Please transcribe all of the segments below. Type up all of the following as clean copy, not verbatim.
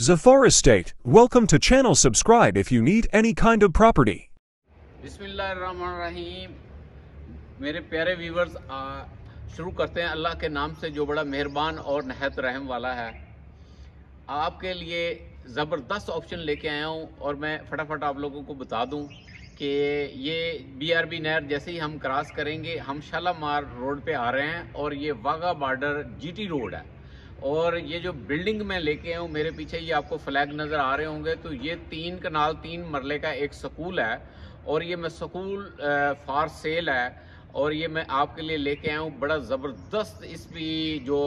Zafar Estate. Welcome to channel. Subscribe if you need any kind of property. बिस्मिल्लाहिर्रहमानिर्रहीम। मेरे प्यारे viewers, शुरू करते हैं अल्लाह के नाम से जो बड़ा मेहरबान और नहायत रहम वाला है। आपके लिए ज़बरदस्त ऑप्शन लेके आया हूँ और मैं फटाफट आप लोगों को बता दूँ कि ये BRB नहर जैसे ही हम क्रॉस करेंगे, हम शालामार रोड पे आ रहे हैं और ये वाघा बॉर्डर GT रोड है। और ये जो बिल्डिंग मैं लेके आया हूँ, मेरे पीछे ये आपको फ्लैग नज़र आ रहे होंगे, तो ये 3 कनाल 3 मरले का एक स्कूल है और ये मैं स्कूल फॉर सेल है और ये मैं आपके लिए लेके आया हूँ। बड़ा ज़बरदस्त इसकी जो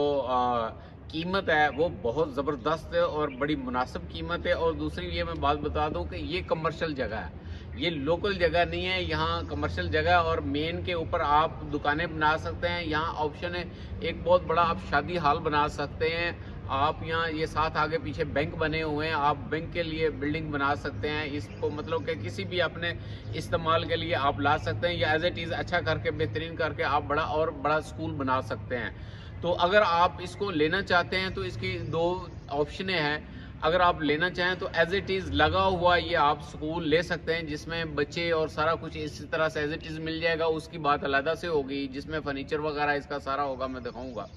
कीमत है वो बहुत ज़बरदस्त है और बड़ी मुनासिब कीमत है। और दूसरी ये मैं बात बता दूँ कि ये कमर्शियल जगह है, ये लोकल जगह नहीं है, यहाँ कमर्शियल जगह और मेन के ऊपर आप दुकानें बना सकते हैं। यहाँ ऑप्शन है एक बहुत बड़ा, आप शादी हॉल बना सकते हैं। आप यहाँ ये साथ आगे पीछे बैंक बने हुए हैं, आप बैंक के लिए बिल्डिंग बना सकते हैं। इसको मतलब कि किसी भी अपने इस्तेमाल के लिए आप ला सकते हैं या एज इट इज़ अच्छा करके बेहतरीन करके आप बड़ा और बड़ा स्कूल बना सकते हैं। तो अगर आप इसको लेना चाहते हैं तो इसकी 2 ऑप्शनें हैं। अगर आप लेना चाहें तो एज इट इज़ लगा हुआ ये आप स्कूल ले सकते हैं, जिसमें बच्चे और सारा कुछ इसी तरह से एज इट इज़ मिल जाएगा। उसकी बात अलग से होगी, जिसमें फर्नीचर वगैरह इसका सारा होगा, मैं दिखाऊंगा।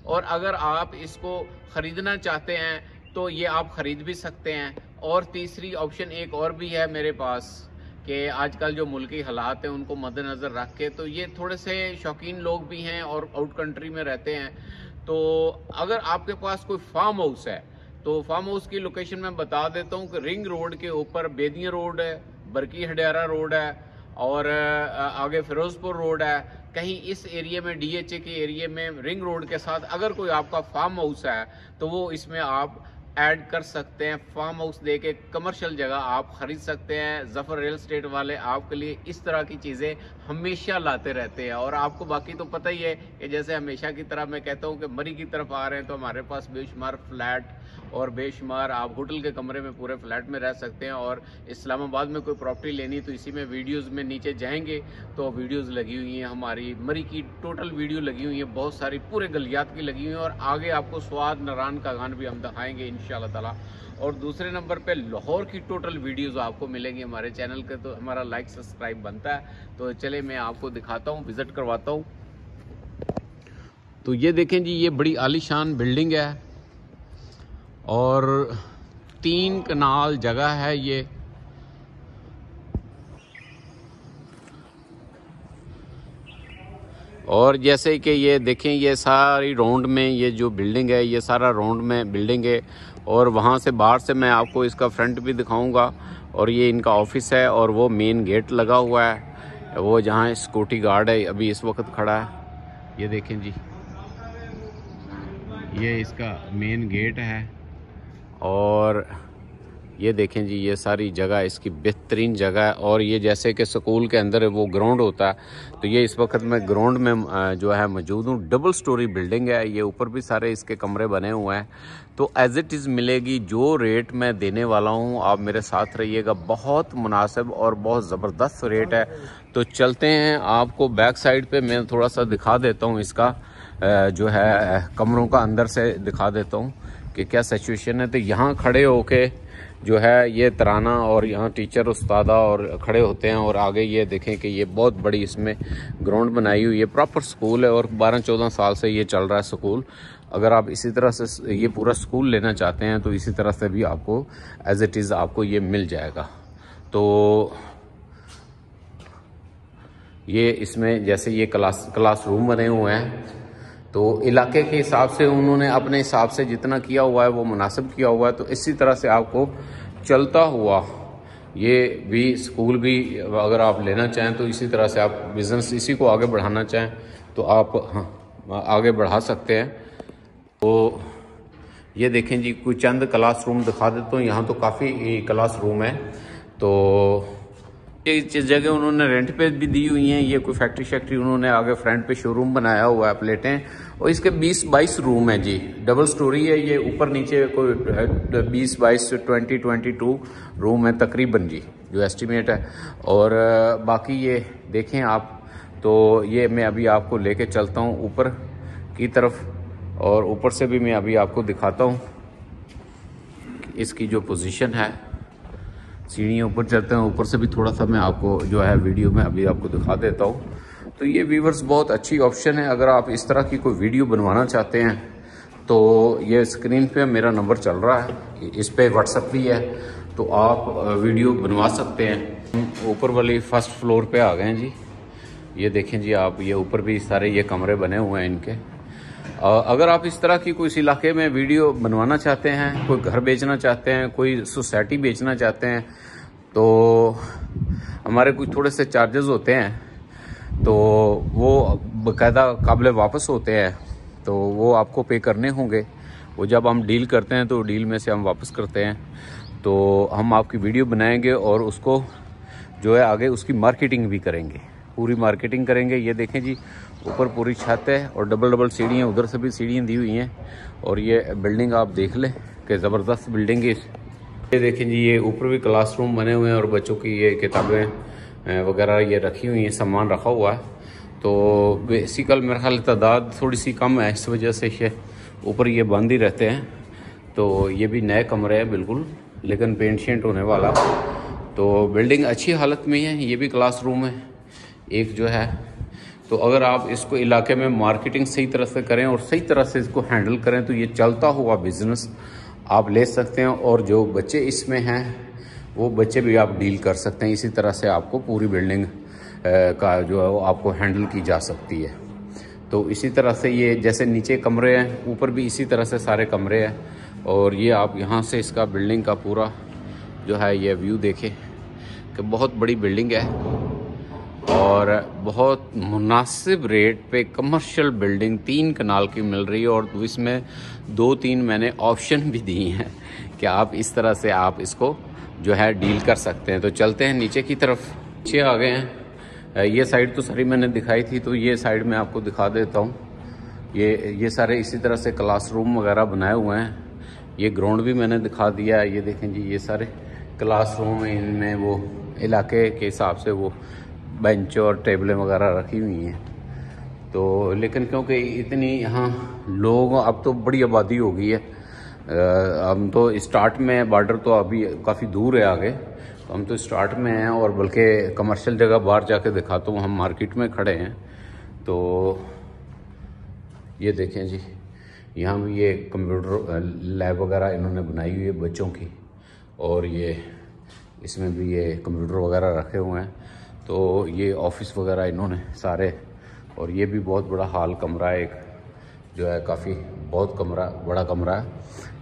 और अगर आप इसको ख़रीदना चाहते हैं तो ये आप ख़रीद भी सकते हैं। और तीसरी ऑप्शन एक और भी है मेरे पास कि आजकल जो मुल्की हालात हैं उनको मद्देनज़र रख के, तो ये थोड़े से शौकीन लोग भी हैं और आउट कंट्री में रहते हैं। तो अगर आपके पास कोई फार्म हाउस है तो फार्म हाउस की लोकेशन मैं बता देता हूँ कि रिंग रोड के ऊपर बेदिया रोड है, बरकी हडियारा रोड है और आगे फिरोजपुर रोड है। कहीं इस एरिया में DHA के एरिया में रिंग रोड के साथ अगर कोई आपका फार्म हाउस है तो वो इसमें आप ऐड कर सकते हैं। फार्म हाउस दे के कमर्शियल जगह आप ख़रीद सकते हैं। ज़फ़र रियल एस्टेट वाले आपके लिए इस तरह की चीज़ें हमेशा लाते रहते हैं। और आपको बाकी तो पता ही है कि जैसे हमेशा की तरह मैं कहता हूँ कि मरी की तरफ आ रहे हैं तो हमारे पास बेशुमार फ्लैट और बेशुमार आप होटल के कमरे में पूरे फ्लैट में रह सकते हैं। और इस्लामाबाद में कोई प्रॉपर्टी लेनी तो इसी में वीडियोज़ में नीचे जाएंगे तो वीडियोज़ लगी हुई हैं, हमारी मरी की टोटल वीडियो लगी हुई है, बहुत सारी पूरे गलियात की लगी हुई हैं। और आगे आपको स्वाद नारायण का गान भी हम दिखाएंगे इंशाल्लाह ताला। और दूसरे नंबर पे लाहौर की टोटल वीडियोस आपको मिलेंगी हमारे चैनल के, तो हमारा लाइक सब्सक्राइब बनता है। तो चले मैं आपको दिखाता हूँ, विज़िट करवाता हूँ। तो ये देखें जी, ये बड़ी आलीशान बिल्डिंग है और 3 कनाल जगह है ये। और जैसे कि ये देखें, ये सारी राउंड में ये जो बिल्डिंग है, ये सारा राउंड में बिल्डिंग है। और वहाँ से बाहर से मैं आपको इसका फ्रंट भी दिखाऊंगा। और ये इनका ऑफिस है और वो मेन गेट लगा हुआ है, वो जहाँ सिक्योरिटी गार्ड है अभी इस वक्त खड़ा है। ये देखें जी, ये इसका मेन गेट है। और ये देखें जी, ये सारी जगह इसकी बेहतरीन जगह है। और ये जैसे कि स्कूल के अंदर वो ग्राउंड होता है, तो ये इस वक्त मैं ग्राउंड में जो है मौजूद हूँ। डबल स्टोरी बिल्डिंग है, ये ऊपर भी सारे इसके कमरे बने हुए हैं। तो एज इट इज़ मिलेगी। जो रेट मैं देने वाला हूँ आप मेरे साथ रहिएगा, बहुत मुनासिब और बहुत ज़बरदस्त रेट है। तो चलते हैं, आपको बैक साइड पे मैं थोड़ा सा दिखा देता हूँ, इसका जो है कमरों का अंदर से दिखा देता हूँ कि क्या सिचुएशन है। तो यहाँ खड़े होके जो है ये तराना और यहाँ टीचर उस्तादा और खड़े होते हैं। और आगे ये देखें कि ये बहुत बड़ी इसमें ग्राउंड बनाई हुई है, प्रॉपर स्कूल है और 12-14 साल से ये चल रहा है स्कूल। अगर आप इसी तरह से ये पूरा स्कूल लेना चाहते हैं तो इसी तरह से भी आपको एज इट इज़ आपको ये मिल जाएगा। तो ये इसमें जैसे ये क्लास रूम बने हुए हैं, तो इलाके के हिसाब से उन्होंने अपने हिसाब से जितना किया हुआ है वो मुनासिब किया हुआ है। तो इसी तरह से आपको चलता हुआ ये भी स्कूल भी अगर आप लेना चाहें तो इसी तरह से आप बिज़नेस इसी को आगे बढ़ाना चाहें तो आप आगे बढ़ा सकते हैं। तो ये देखें जी, कुछ चंद क्लासरूम दिखा देता हूँ। यहाँ तो काफ़ी क्लासरूम है। तो ये जगह उन्होंने रेंट पे भी दी हुई हैं। ये कोई फैक्ट्री उन्होंने आगे फ्रंट पे शोरूम बनाया हुआ है, प्लेटें। और इसके 20-22 रूम है जी, डबल स्टोरी है ये, ऊपर नीचे कोई 20-22 रूम है तकरीबन जी, जो एस्टिमेट है। और बाकी ये देखें आप, तो ये मैं अभी आपको लेके चलता हूँ ऊपर की तरफ और ऊपर से भी मैं अभी आपको दिखाता हूँ। इसकी जो पोजीशन है, सीढ़ियों ऊपर चढ़ते हैं, ऊपर से भी थोड़ा सा मैं आपको जो है वीडियो में अभी आपको दिखा देता हूँ। तो ये व्यूअर्स बहुत अच्छी ऑप्शन है। अगर आप इस तरह की कोई वीडियो बनवाना चाहते हैं तो ये स्क्रीन पे मेरा नंबर चल रहा है, इस पे व्हाट्सएप भी है, तो आप वीडियो बनवा सकते हैं। ऊपर वाली फर्स्ट फ्लोर पे आ गए हैं जी। ये देखें जी आप, ये ऊपर भी सारे ये कमरे बने हुए हैं इनके। अगर आप इस तरह की कोई इस इलाके में वीडियो बनवाना चाहते हैं, कोई घर बेचना चाहते हैं, कोई सोसाइटी बेचना चाहते हैं, तो हमारे कुछ थोड़े से चार्जेस होते हैं, तो वो बाकायदा काबिल वापस होते हैं, तो वो आपको पे करने होंगे। वो जब हम डील करते हैं तो डील में से हम वापस करते हैं। तो हम आपकी वीडियो बनाएंगे और उसको जो है आगे उसकी मार्केटिंग भी करेंगे, पूरी मार्केटिंग करेंगे। ये देखें जी, ऊपर पूरी छत है और डबल डबल सीढ़ियाँ, उधर से भी सीढ़ियाँ दी हुई हैं। और ये बिल्डिंग आप देख लें कि ज़बरदस्त बिल्डिंग है। ये देखें जी, ये ऊपर भी क्लासरूम बने हुए हैं और बच्चों की ये किताबें वगैरह ये रखी हुई हैं, सामान रखा हुआ है। तो बेसिकल मेरा ख्याल तादाद थोड़ी सी कम है, इस वजह से ये ऊपर ये बंद ही रहते हैं। तो ये भी नए कमरे हैं बिल्कुल, लेकिन पेंट शेंट होने वाला। तो बिल्डिंग अच्छी हालत में है। ये भी क्लासरूम है एक जो है। तो अगर आप इसको इलाके में मार्केटिंग सही तरह से करें और सही तरह से इसको हैंडल करें तो ये चलता हुआ बिज़नेस आप ले सकते हैं। और जो बच्चे इसमें हैं वो बच्चे भी आप डील कर सकते हैं। इसी तरह से आपको पूरी बिल्डिंग का जो है वो आपको हैंडल की जा सकती है। तो इसी तरह से ये जैसे नीचे कमरे हैं, ऊपर भी इसी तरह से सारे कमरे हैं। और ये आप यहाँ से इसका बिल्डिंग का पूरा जो है ये व्यू देखें कि बहुत बड़ी बिल्डिंग है और बहुत मुनासिब रेट पे कमर्शियल बिल्डिंग 3 कनाल की मिल रही है। और इसमें 2-3 मैंने ऑप्शन भी दिए हैं कि आप इस तरह से आप इसको जो है डील कर सकते हैं। तो चलते हैं नीचे की तरफ। नीचे आ गए हैं। ये साइड तो सारी मैंने दिखाई थी, तो ये साइड मैं आपको दिखा देता हूँ। ये सारे इसी तरह से क्लासरूम वगैरह बनाए हुए हैं। ये ग्राउंड भी मैंने दिखा दिया है। ये देखें जी, ये सारे क्लासरूम हैं, इनमें वो इलाके के हिसाब से वो बेंच और टेबलें वगैरह रखी हुई हैं। तो लेकिन क्योंकि इतनी यहाँ लोग, अब तो बड़ी आबादी हो गई है, हम तो स्टार्ट में, बॉर्डर तो अभी काफ़ी दूर है आगे, तो हम तो स्टार्ट में हैं। और बल्कि कमर्शियल जगह बाहर जाके दिखाता हूँ, हम मार्केट में खड़े हैं। तो ये देखें जी, यहाँ भी ये कंप्यूटर लैब वगैरह इन्होंने बनाई हुई है बच्चों की। और ये इसमें भी ये कंप्यूटर वगैरह रखे हुए हैं। तो ये ऑफिस वगैरह इन्होंने सारे। और ये भी बहुत बड़ा हॉल कमरा है एक, जो है काफ़ी बहुत बड़ा कमरा है।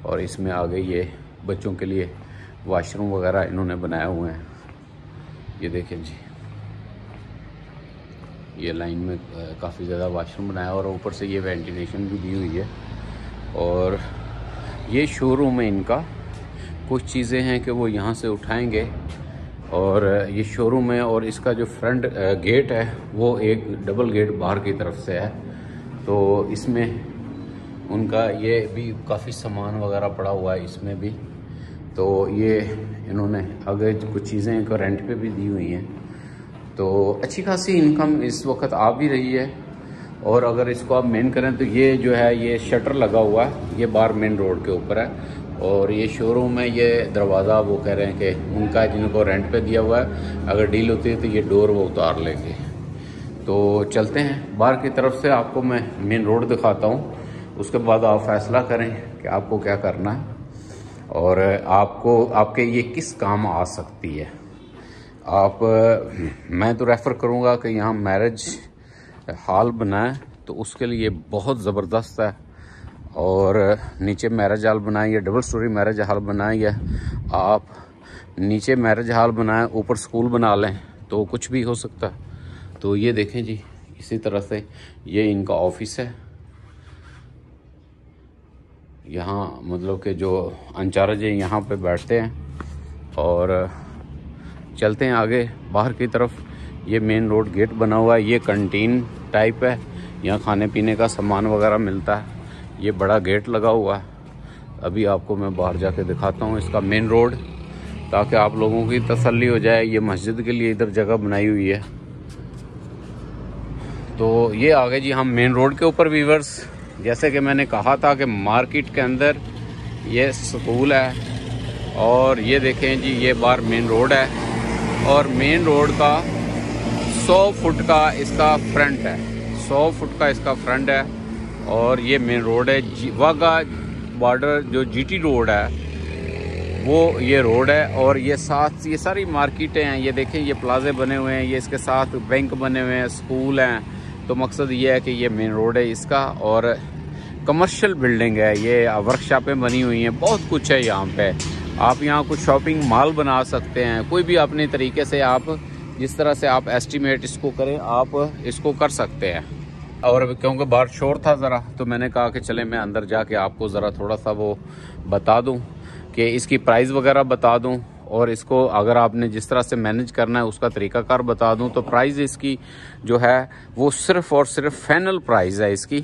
और इसमें आगे ये बच्चों के लिए वॉशरूम वगैरह इन्होंने बनाए हुए हैं। ये देखें जी, ये लाइन में काफ़ी ज़्यादा वॉशरूम बनाया और ऊपर से ये वेंटिलेशन भी दी हुई है। और ये शोरूम है इनका। कुछ चीज़ें हैं कि वो यहाँ से उठाएंगे। और ये शोरूम है और इसका जो फ्रंट गेट है वो एक डबल गेट बाहर की तरफ से है। तो इसमें उनका ये भी काफ़ी सामान वगैरह पड़ा हुआ है इसमें भी। तो ये इन्होंने आगे कुछ चीज़ें को रेंट पे भी दी हुई हैं। तो अच्छी खासी इनकम इस वक्त आ भी रही है। और अगर इसको आप मेन करें तो ये जो है ये शटर लगा हुआ है, ये बाहर मेन रोड के ऊपर है। और ये शोरूम है, ये दरवाज़ा वो कह रहे हैं कि उनका है जिनको रेंट पे दिया हुआ है। अगर डील होती है तो ये डोर वो उतार लेंगे। तो चलते हैं बाहर की तरफ से, आपको मैं मेन रोड दिखाता हूँ। उसके बाद आप फैसला करें कि आपको क्या करना है और आपको आपके ये किस काम आ सकती है। मैं तो रेफ़र करूँगा कि यहाँ मैरिज हॉल बनाए, तो उसके लिए बहुत ज़बरदस्त है। और नीचे मैरिज हॉल बनाए या डबल स्टोरी मैरिज हॉल बनाए, या आप नीचे मैरिज हॉल बनाएं ऊपर स्कूल बना लें, तो कुछ भी हो सकता है। तो ये देखें जी, इसी तरह से ये इनका ऑफिस है। यहाँ मतलब कि जो इंचार्ज है यहाँ पे बैठते हैं। और चलते हैं आगे बाहर की तरफ। ये मेन रोड गेट बना हुआ है, ये कैंटीन टाइप है, यहाँ खाने पीने का सामान वगैरह मिलता है। ये बड़ा गेट लगा हुआ है। अभी आपको मैं बाहर जाके दिखाता हूँ इसका मेन रोड, ताकि आप लोगों की तसल्ली हो जाए। ये मस्जिद के लिए इधर जगह बनाई हुई है। तो ये आ गए जी हम मेन रोड के ऊपर व्यूअर्स। जैसे कि मैंने कहा था कि मार्केट के अंदर ये स्कूल है और ये देखें जी, ये बाहर मेन रोड है और मेन रोड का 100 फुट का इसका फ्रंट है, 100 फुट का इसका फ्रंट है। और ये मेन रोड है, वाघा बॉर्डर जो जीटी रोड है वो ये रोड है। और ये साथ ये सारी मार्केटें हैं, ये देखें ये प्लाजे बने हुए हैं, ये इसके साथ बैंक बने हुए हैं, स्कूल हैं। तो मकसद ये है कि ये मेन रोड है इसका, और कमर्शियल बिल्डिंग है, ये वर्कशॉपें बनी हुई हैं, बहुत कुछ है यहाँ पे। आप यहाँ कुछ शॉपिंग मॉल बना सकते हैं, कोई भी अपने तरीके से आप जिस तरह से आप एस्टिमेट इसको करें आप इसको कर सकते हैं। और क्योंकि बाहर शोर था ज़रा, तो मैंने कहा कि चले मैं अंदर जाके आपको ज़रा थोड़ा सा वो बता दूं कि इसकी प्राइस वगैरह बता दूं, और इसको अगर आपने जिस तरह से मैनेज करना है उसका तरीकाकार बता दूं। तो प्राइस इसकी जो है वो सिर्फ़ और सिर्फ फाइनल प्राइस है इसकी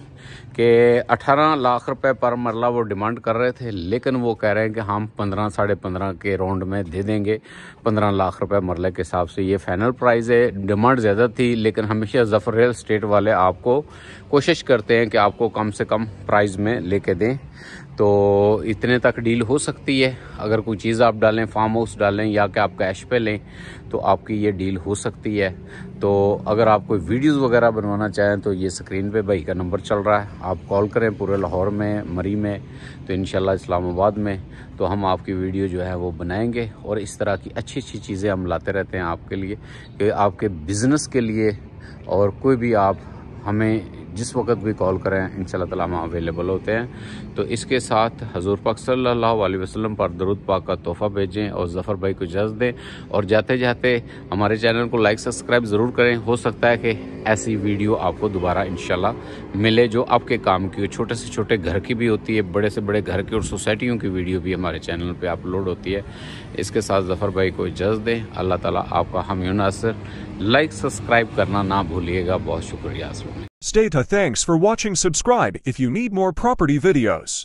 कि 18 लाख रुपए पर मरला वो डिमांड कर रहे थे, लेकिन वो कह रहे हैं कि हम 15 साढ़े 15 के राउंड में दे देंगे। 15 लाख रुपए मरले के हिसाब से ये फाइनल प्राइस है। डिमांड ज़्यादा थी, लेकिन हमेशा ज़फ़र रियल एस्टेट वाले आपको कोशिश करते हैं कि आपको कम से कम प्राइस में लेके दें। तो इतने तक डील हो सकती है। अगर कोई चीज़ आप डालें, फार्म हाउस डालें या कि आप कैश पे लें, तो आपकी ये डील हो सकती है। तो अगर आप कोई वीडियोस वगैरह बनवाना चाहें तो ये स्क्रीन पे भाई का नंबर चल रहा है, आप कॉल करें। पूरे लाहौर में, मरी में, तो इंशाल्लाह इस्लामाबाद में तो हम आपकी वीडियो जो है वो बनाएंगे। और इस तरह की अच्छी अच्छी चीज़ें हम लाते रहते हैं आपके लिए, कि आपके बिज़नेस के लिए। और कोई भी आप हमें जिस वक्त भी कॉल करें इंशाल्लाह ताला हम अवेलेबल होते हैं। तो इसके साथ हजूर पाक सल्लल्लाहु अलैहि वसल्लम पर दरूद पाक का तोहफ़ा भेजें और ज़फ़र भाई को इजाज़त दें। और जाते जाते हमारे चैनल को लाइक सब्सक्राइब ज़रूर करें। हो सकता है कि ऐसी वीडियो आपको दोबारा इंशाल्लाह मिले जो आपके काम की हो। छोटे से छोटे घर की भी होती है, बड़े से बड़े घर की और सोसाइटियों की वीडियो भी हमारे चैनल पर अपलोड होती है। इसके साथ ज़फ़र भाई को इजाज़त दें। अल्लाह ताला आपका हामी नासिर। लाइक सब्सक्राइब करना ना भूलिएगा। बहुत शुक्रिया। Stay to thanks for watching. Subscribe if you need more property videos.